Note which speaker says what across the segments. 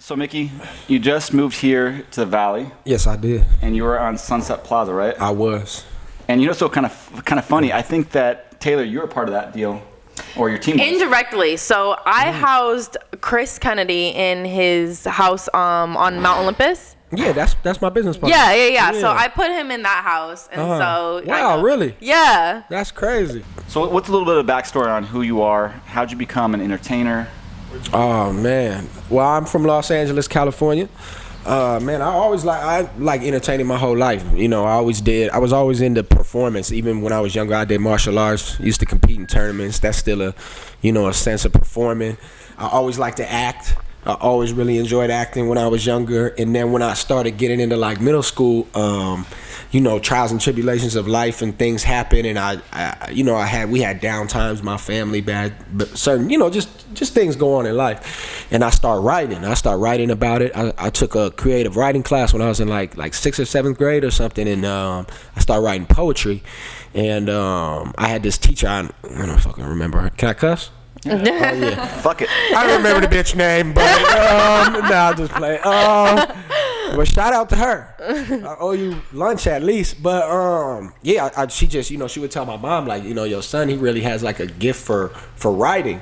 Speaker 1: So, Micky, you just moved here to the Valley.
Speaker 2: Yes, I did.
Speaker 1: And you were on Sunset Plaza, right?
Speaker 2: I was.
Speaker 1: And you know, so kind of funny. I think that Taylor, you were part of that deal, or your team was.
Speaker 3: Indirectly. So I housed Chris Kennedy in his house on Mount Olympus.
Speaker 2: Yeah, that's my business partner.
Speaker 3: Yeah. So I put him in that house, and so
Speaker 2: wow, really?
Speaker 3: Yeah.
Speaker 2: That's crazy.
Speaker 1: So what's a little bit of backstory on who you are? How'd you become an entertainer?
Speaker 2: Oh man, well I'm from Los Angeles, California. Man, I like entertaining my whole life. You know, I always did. I was always into performance. Even when I was younger, I did martial arts. Used to compete in tournaments. That's still a sense of performing. I always liked to act. I always really enjoyed acting when I was younger. And then when I started getting into like middle school, trials and tribulations of life and things happen. And we had down times, my family bad, but certain, just things go on in life. And I start writing about it. I took a creative writing class when I was in like 6th or 7th grade or something. And I started writing poetry. And I had this teacher, I don't fucking remember her. Can I cuss?
Speaker 1: Oh, yeah. Fuck it.
Speaker 2: I don't remember the bitch name, but I'll just play. But shout out to her. I owe you lunch at least. But she just, she would tell my mom like, your son, he really has like a gift for writing.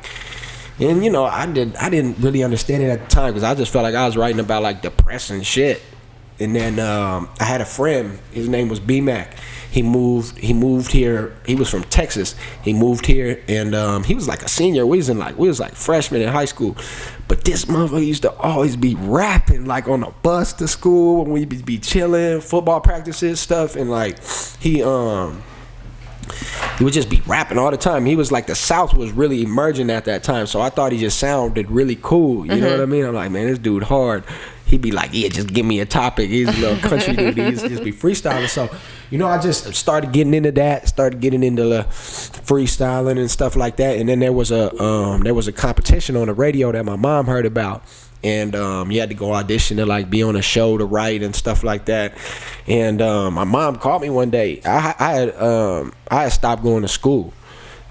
Speaker 2: And I didn't really understand it at the time because I just felt like I was writing about like depressing shit. And then I had a friend. His name was B-Mac. He moved here. He was from Texas. He moved here, and he was like a senior. We was like freshmen in high school. But this motherfucker used to always be rapping, like on the bus to school when we'd be chilling, football practices, stuff, and like he would just be rapping all the time. He was like, the South was really emerging at that time, so I thought he just sounded really cool. You know what I mean? I'm like, man, this dude hard. He'd be like, yeah, just give me a topic. He's a little country dude. He'd just be freestyling. So, I just started getting into that. Started getting into the freestyling and stuff like that. And then there was a competition on the radio that my mom heard about. And you had to go audition to like be on a show to write and stuff like that. And my mom called me one day. I had stopped going to school,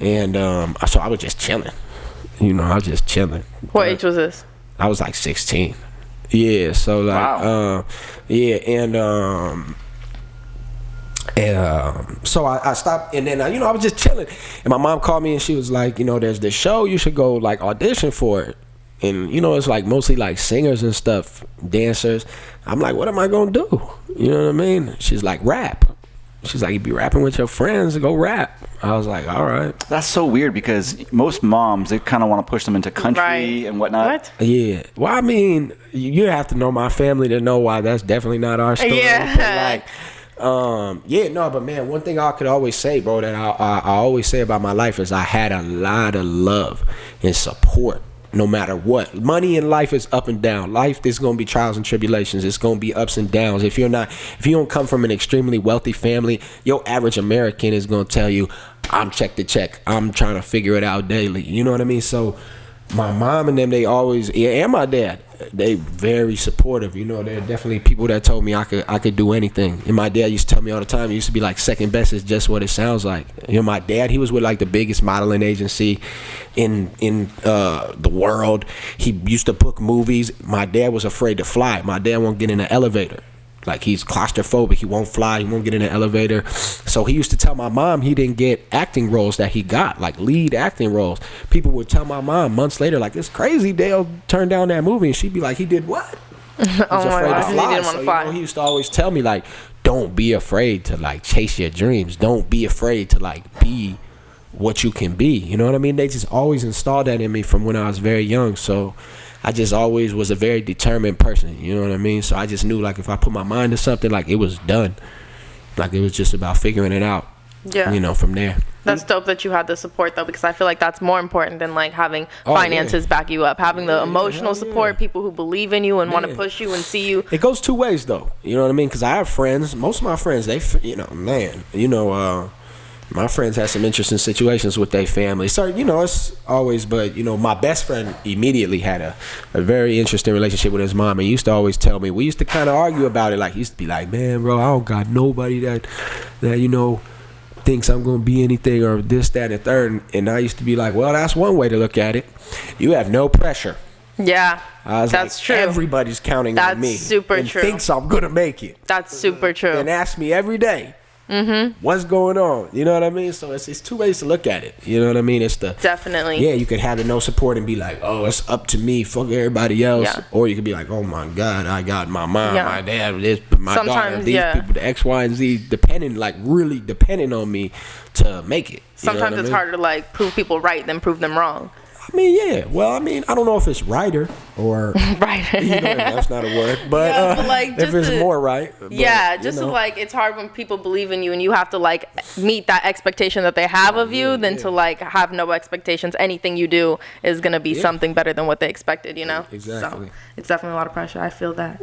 Speaker 2: and so I was just chilling. I was just chilling.
Speaker 3: What age was this?
Speaker 2: I was like 16. Yeah, so like,
Speaker 1: wow.
Speaker 2: So I stopped, and then I was just chilling, and my mom called me, and she was like, there's this show, you should go like audition for it, and it's like mostly like singers and stuff, dancers. I'm like, what am I gonna do? You know what I mean? She's like, rap. She's like, you be rapping with your friends, go rap. I was like, all right.
Speaker 1: That's so weird because most moms, they kind of want to push them into country and whatnot.
Speaker 3: What?
Speaker 2: Yeah. Well, I mean, you have to know my family to know why that's definitely not our story.
Speaker 3: Yeah.
Speaker 2: But man, one thing I could always say, bro, that I always say about my life is I had a lot of love and support. No matter what, money in life is up and down. Life is gonna be trials and tribulations. It's gonna be ups and downs. If you don't come from an extremely wealthy family, your average American is gonna tell you, I'm check to check. I'm trying to figure it out daily. You know what I mean? So my mom and them, they always, and my dad, they very supportive. They're definitely people that told me I could do anything. And my dad used to tell me all the time, he used to be like, second best is just what it sounds like. My dad, he was with like the biggest modeling agency in the world. He used to book movies. My dad was afraid to fly. My dad won't get in an elevator. Like, he's claustrophobic. He won't fly. He won't get in an elevator. So he used to tell my mom he didn't get acting roles that he got, like lead acting roles. People would tell my mom months later, like, it's crazy, Dale turned down that movie. And she'd be like, he did what? He was afraid to fly.
Speaker 3: He didn't want to fly.
Speaker 2: He used to always tell me, like, don't be afraid to, like, chase your dreams. Don't be afraid to, like, be what you can be. You know what I mean? They just always installed that in me from when I was very young. So I just always was a very determined person, you know what I mean? So I just knew, like, if I put my mind to something, like, it was done. Like, it was just about figuring it out, from there.
Speaker 3: That's dope that you had the support, though, because I feel like that's more important than, like, having finances back you up. Having the emotional support, people who believe in you and want to push you and see you.
Speaker 2: It goes two ways, though. You know what I mean? Because I have friends. Most of my friends, my friends had some interesting situations with their family. So, it's always, but, my best friend immediately had a very interesting relationship with his mom. And he used to always tell me, we used to kind of argue about it. Like, he used to be like, man, bro, I don't got nobody that thinks I'm going to be anything or this, that, and third. And I used to be like, well, that's one way to look at it. You have no pressure.
Speaker 3: Yeah,
Speaker 2: I was
Speaker 3: that's
Speaker 2: like,
Speaker 3: true.
Speaker 2: Everybody's counting
Speaker 3: That's
Speaker 2: on me.
Speaker 3: super
Speaker 2: and
Speaker 3: true.
Speaker 2: thinks I'm gonna make it.
Speaker 3: That's super true.
Speaker 2: And ask me every day, what's going on? You know what I mean? So it's two ways to look at it. You know what I mean? It's the
Speaker 3: Definitely.
Speaker 2: Yeah, you could have the no support and be like, oh, it's up to me, fuck everybody else.
Speaker 3: Yeah.
Speaker 2: Or you could be like, oh my God, I got my mom,
Speaker 3: Yeah.
Speaker 2: my dad, this, my daughter,
Speaker 3: Sometimes,
Speaker 2: these
Speaker 3: yeah.
Speaker 2: people, the X, Y, and Z, really depending on me to make it. You know
Speaker 3: Sometimes
Speaker 2: what I
Speaker 3: it's
Speaker 2: mean?
Speaker 3: harder to like prove people right than prove them wrong.
Speaker 2: I mean, yeah. Well, I mean, I don't know if it's righter or
Speaker 3: Right.
Speaker 2: that's not a word, but,
Speaker 3: Yeah, but, like,
Speaker 2: if
Speaker 3: just
Speaker 2: it's
Speaker 3: to-
Speaker 2: more right. But,
Speaker 3: Yeah,
Speaker 2: you
Speaker 3: just
Speaker 2: know.
Speaker 3: to like, it's hard when people believe in you and you have to like meet that expectation that they have of you than to like have no expectations. Anything you do is gonna be something better than what they expected, you know?
Speaker 2: Exactly.
Speaker 3: So it's definitely a lot of pressure. I feel that.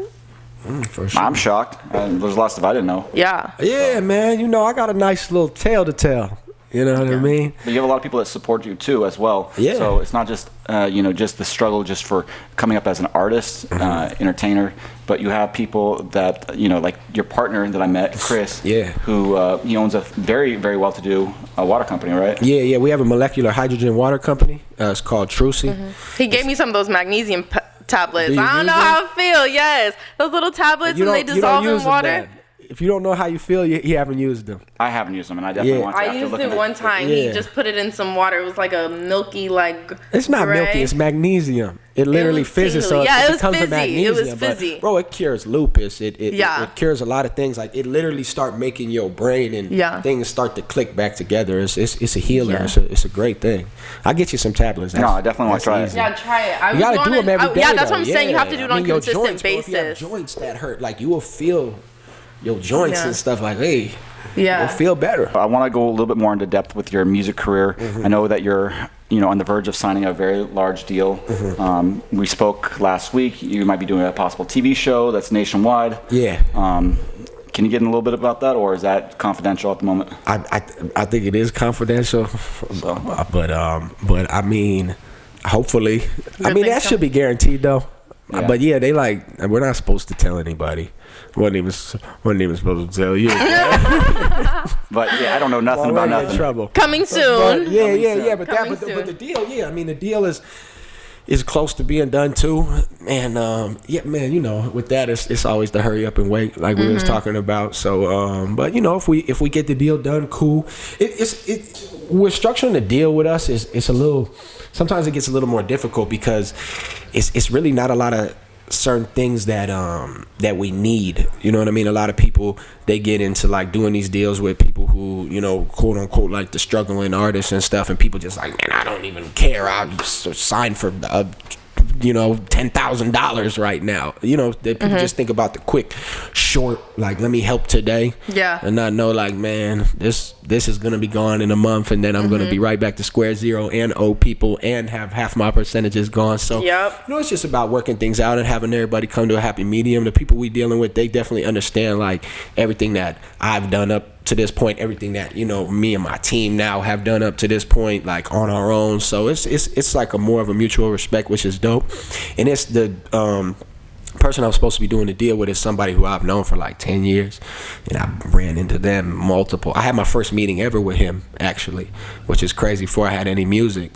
Speaker 2: For sure.
Speaker 1: I'm shocked. There's a lot of stuff I didn't know.
Speaker 3: Yeah.
Speaker 2: Yeah, man. You know, I got a nice little tale to tell. You know what I mean?
Speaker 1: But you have a lot of people that support you too, as well.
Speaker 2: Yeah.
Speaker 1: So it's not just just the struggle just for coming up as an artist, entertainer, but you have people that like your partner that I met, Chris.
Speaker 2: Yeah.
Speaker 1: Who he owns a very, very well-to-do water company, right?
Speaker 2: Yeah. We have a molecular hydrogen water company. It's called Trucy.
Speaker 3: He gave me some of those magnesium tablets.
Speaker 2: Do you
Speaker 3: I don't
Speaker 2: use
Speaker 3: know
Speaker 2: them?
Speaker 3: how I feel. Yes. Those little tablets and they dissolve in water.
Speaker 2: If you don't know how you feel, you haven't used them.
Speaker 1: I haven't used them, and I definitely
Speaker 2: Yeah.
Speaker 1: want to.
Speaker 3: I
Speaker 1: after
Speaker 3: used
Speaker 1: looking
Speaker 3: it
Speaker 1: at-
Speaker 3: one time.
Speaker 2: Yeah.
Speaker 3: He just put it in some water. It was like a milky, like
Speaker 2: It's not
Speaker 3: gray.
Speaker 2: milky. It's magnesium. It literally
Speaker 3: was
Speaker 2: fizzes. So
Speaker 3: tingly. Yeah, it was
Speaker 2: becomes a
Speaker 3: fizzy.
Speaker 2: magnesium.
Speaker 3: It was
Speaker 2: but,
Speaker 3: fizzy.
Speaker 2: bro, it cures lupus. It
Speaker 3: Yeah.
Speaker 2: it cures a lot of things. Like it literally start making your brain and
Speaker 3: Yeah.
Speaker 2: things start to click back together. It's a healer.
Speaker 3: Yeah.
Speaker 2: It's a great thing. I'll get you some tablets.
Speaker 1: No, I definitely want to try it.
Speaker 2: easy.
Speaker 3: Yeah, try it. I
Speaker 2: You
Speaker 3: was
Speaker 2: gotta do
Speaker 3: going
Speaker 2: them every day.
Speaker 3: Yeah, that's what I'm
Speaker 2: though.
Speaker 3: saying. You have to
Speaker 2: Yeah.
Speaker 3: do it
Speaker 2: I
Speaker 3: on
Speaker 2: mean,
Speaker 3: a
Speaker 2: your
Speaker 3: consistent
Speaker 2: joints, bro, if you have
Speaker 3: basis.
Speaker 2: joints that hurt, like you will feel your joints
Speaker 3: Yeah.
Speaker 2: and stuff. Like, hey,
Speaker 3: Yeah.
Speaker 2: you'll feel better.
Speaker 1: I want to go a little bit more into depth with your music career. I know that you're, on the verge of signing a very large deal. We spoke last week. You might be doing a possible TV show that's nationwide.
Speaker 2: Yeah.
Speaker 1: Can you get in a little bit about that, or is that confidential at the moment?
Speaker 2: I think it is confidential, but I mean, hopefully, I mean that should be guaranteed though.
Speaker 1: Yeah.
Speaker 2: But yeah, they like we're not supposed to tell anybody. wasn't even supposed to tell you.
Speaker 1: But yeah, I don't know nothing about
Speaker 2: Already in
Speaker 1: nothing.
Speaker 2: trouble.
Speaker 3: Coming
Speaker 2: But
Speaker 3: soon.
Speaker 2: yeah. But
Speaker 3: Coming
Speaker 2: the
Speaker 3: soon.
Speaker 2: deal, yeah. I mean, the deal is close to being done too, and yeah, man. With that, it's always the hurry up and wait, like we was talking about. So, but if we get the deal done, cool. We're structuring the deal with us it's a little. Sometimes it gets a little more difficult because it's really not a lot of certain things that we need. You know what I mean? A lot of people, they get into like doing these deals with people who, quote unquote, like the struggling artists and stuff, and people just like, man, I don't even care. I'll just sign for $10,000 right now. People just think about the quick, short, like, let me help today.
Speaker 3: Yeah.
Speaker 2: And not know, like, man, this is gonna be gone in a month, and then I'm gonna be right back to square zero and owe people and have half my percentages gone. So
Speaker 3: Yep.
Speaker 2: it's just about working things out and having everybody come to a happy medium. The people we dealing with, they definitely understand like everything that I've done up to this point, everything that me and my team now have done up to this point, like on our own. So it's like a more of a mutual respect, which is dope. And it's the person I'm supposed to be doing the deal with is somebody who I've known for like 10 years, and I ran into them multiple. I had my first meeting ever with him, actually, which is crazy, before I had any music.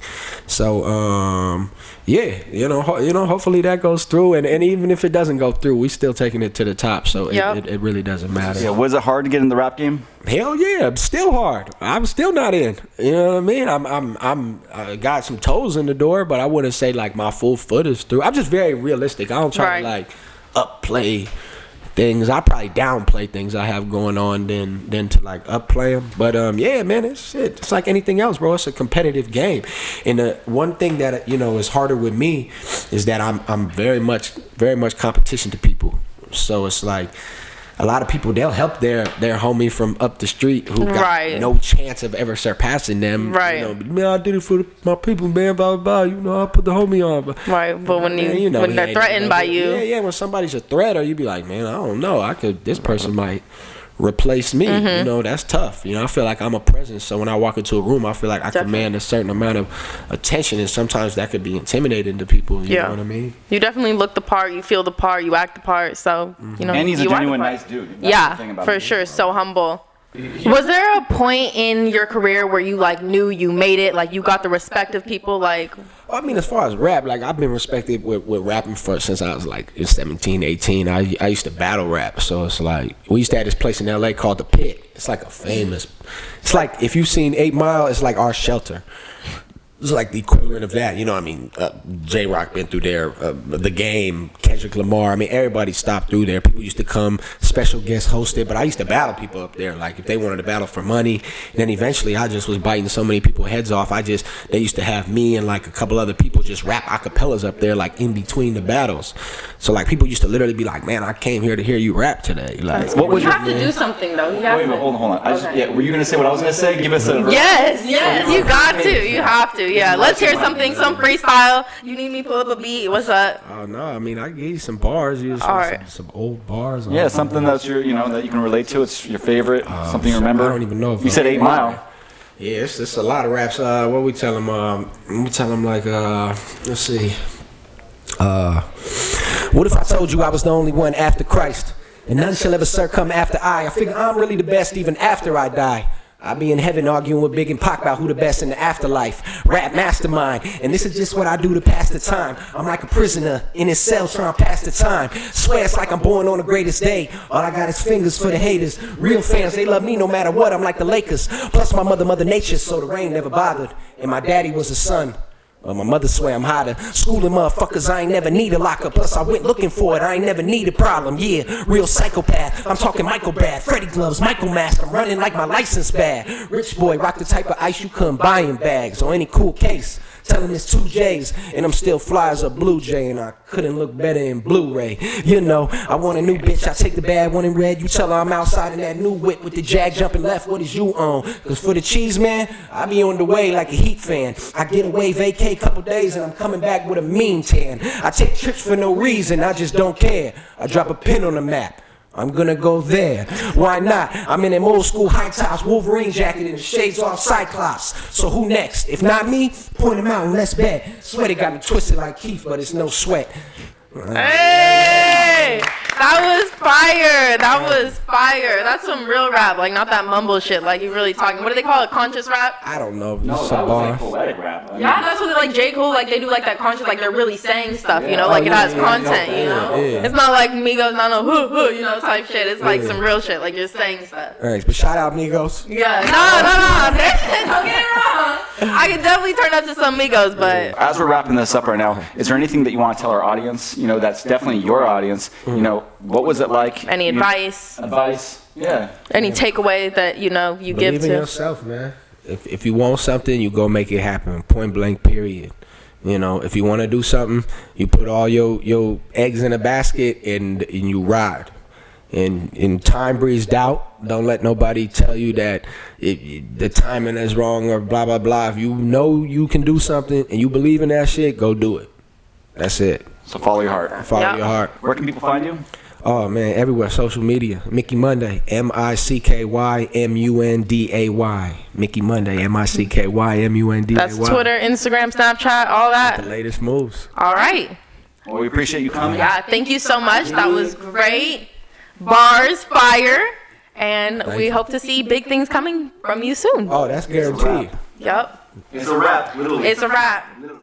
Speaker 2: So yeah, hopefully that goes through, and even if it doesn't go through, we still taking it to the top. So
Speaker 3: Yep.
Speaker 2: it really doesn't matter.
Speaker 1: Yeah, was it hard to get in the rap game?
Speaker 2: Hell yeah, still hard. I'm still not in. You know what I mean? I got some toes in the door, but I wouldn't say like my full foot is through. I'm just very realistic. I don't try to like upplay things. I probably downplay things I have going on than to like upplay them. But yeah, man, it's like anything else, bro. It's a competitive game. And the one thing that is harder with me is that I'm very much competition to people. So it's like, a lot of people, they'll help their homie from up the street who got no chance of ever surpassing them.
Speaker 3: Right.
Speaker 2: Man, I did it for my people, man, blah, blah, blah. I put the homie on.
Speaker 3: Right, but when
Speaker 2: man,
Speaker 3: when they're threatened by you.
Speaker 2: Yeah, when somebody's a threat, or you be like, man, I don't know. This person might replace me. That's tough. I feel like I'm a presence. So when I walk into a room, I feel like I command a certain amount of attention, and sometimes that could be intimidating to people. You know what I mean?
Speaker 3: You definitely look the part, you feel the part, you act the part. So
Speaker 1: And he's a
Speaker 3: you are the
Speaker 1: genuine
Speaker 3: part.
Speaker 1: nice dude. That's the thing about
Speaker 3: for
Speaker 1: him.
Speaker 3: sure. So humble. Was there a point in your career where you like knew you made it, like you got the respect of people? Like,
Speaker 2: I mean, as far as rap, like I've been respected with rapping since I was like 17, 18. I used to battle rap, so it's like we used to have this place in LA called the Pit. It's like a famous. It's like if you've seen 8 Mile, it's like our shelter. It's like the equivalent of that, you know what I mean? J-Rock been through there, The Game, Kendrick Lamar. I mean, everybody stopped through there. People used to come, special guests hosted, but I used to battle people up there. Like, if they wanted to battle for money, and then eventually I just was biting so many people's heads off. They used to have me and like a couple other people just rap acapellas up there, like in between the battles. So like people used to literally be like, man, I came here to hear you rap today. Like,
Speaker 3: what was you have to do something though. You have
Speaker 1: wait, hold on. Were you gonna say what I was gonna say? Give us a.
Speaker 3: Yes, you got to. You have to. Yeah, let's hear something, some freestyle. You need me to pull up a beat. What's up?
Speaker 2: Oh no, I mean I give you some bars. Some old bars.
Speaker 1: Yeah, something that's that you can relate to. It's your favorite. Something you remember.
Speaker 2: I don't even know if
Speaker 1: you said 8 Mile.
Speaker 2: Yeah, it's a lot of raps. What we tell them? We tell them like, let's see. What if I told you I was the only one after Christ, and none shall ever come after I figure I'm really the best even after I die. I be in heaven arguing with Big and Pac about who the best in the afterlife. Rap mastermind, and this is just what I do to pass the time. I'm like a prisoner in his cell trying to pass the time. Swear it's like I'm born on the greatest day. All I got is fingers for the haters. Real fans, they love me no matter what. I'm like the Lakers. Plus my mother nature, so the rain never bothered. And my daddy was a son. Well, my mother swear I'm hotter. Schooling motherfuckers, I ain't never need a locker. Plus I went looking for it, I ain't never need a problem. Yeah, real psychopath. I'm talking Michael Bad, Freddy gloves, Michael mask. I'm running like my license bad. Rich boy, rock the type of ice you couldn't buy in bags or any cool case. Tell him it's 2 J's, and I'm still fly as a Blue Jay, and I couldn't look better in Blu-ray. You know, I want a new bitch, I take the bad one in red. You tell her I'm outside in that new whip with the jag jumping left. What is you on? Cause for the cheese, man, I be on the way like a Heat fan. I get away, vacate couple days, and I'm coming back with a mean tan. I take trips for no reason, I just don't care. I drop a pin on the map. I'm gonna go there. Why not? I'm in them old school high tops, Wolverine jacket and the shades off Cyclops. So who next? If not me, point him out and let's bet. Sweat it got me twisted like Keith, but it's no sweat.
Speaker 3: Hey, that was fire. That was fire. That's some real rap, like not that mumble shit. Like you really talking. What do they call it? Conscious rap?
Speaker 2: I don't know.
Speaker 1: No, that was like poetic rap.
Speaker 3: Yeah, that's what like J. Cole, like they do like that conscious, like they're really saying stuff, you know, like it has content, you know. Yeah. It's not like Migos, you know, type shit. It's like some real shit, like you're saying stuff.
Speaker 2: Alright, but shout out Migos.
Speaker 3: Yeah, no. Don't get it wrong. I could definitely turn up to some Migos, but
Speaker 1: as we're wrapping this up right now, is there anything that you want to tell our audience? You know, that's definitely your audience. You know, what was it like?
Speaker 3: Any advice?
Speaker 1: Yeah.
Speaker 3: Any takeaway that you know you give to?
Speaker 2: Believe in yourself, man. If you want something, you go make it happen. Point blank, period. You know, if you want to do something, you put all your eggs in a basket and you ride. And in time breeds doubt. Don't let nobody tell you that the timing is wrong or blah, blah, blah. If you know you can do something and you believe in that shit, go do it. That's it.
Speaker 1: So follow your heart.
Speaker 2: Follow your heart.
Speaker 1: Where can people find you?
Speaker 2: Oh, man, everywhere. Social media. Micky Munday. MICKYMUNDAY. Micky Munday. MICKYMUNDAY.
Speaker 3: That's Twitter, Instagram, Snapchat, all that.
Speaker 2: The latest moves.
Speaker 3: All right.
Speaker 1: Well, we appreciate you coming.
Speaker 3: Yeah, thank you so much. That was great. Bars, fire. And we hope to see big things coming from you soon.
Speaker 2: Oh, that's guaranteed.
Speaker 3: Yep.
Speaker 1: It's a wrap, literally.
Speaker 3: It's a wrap.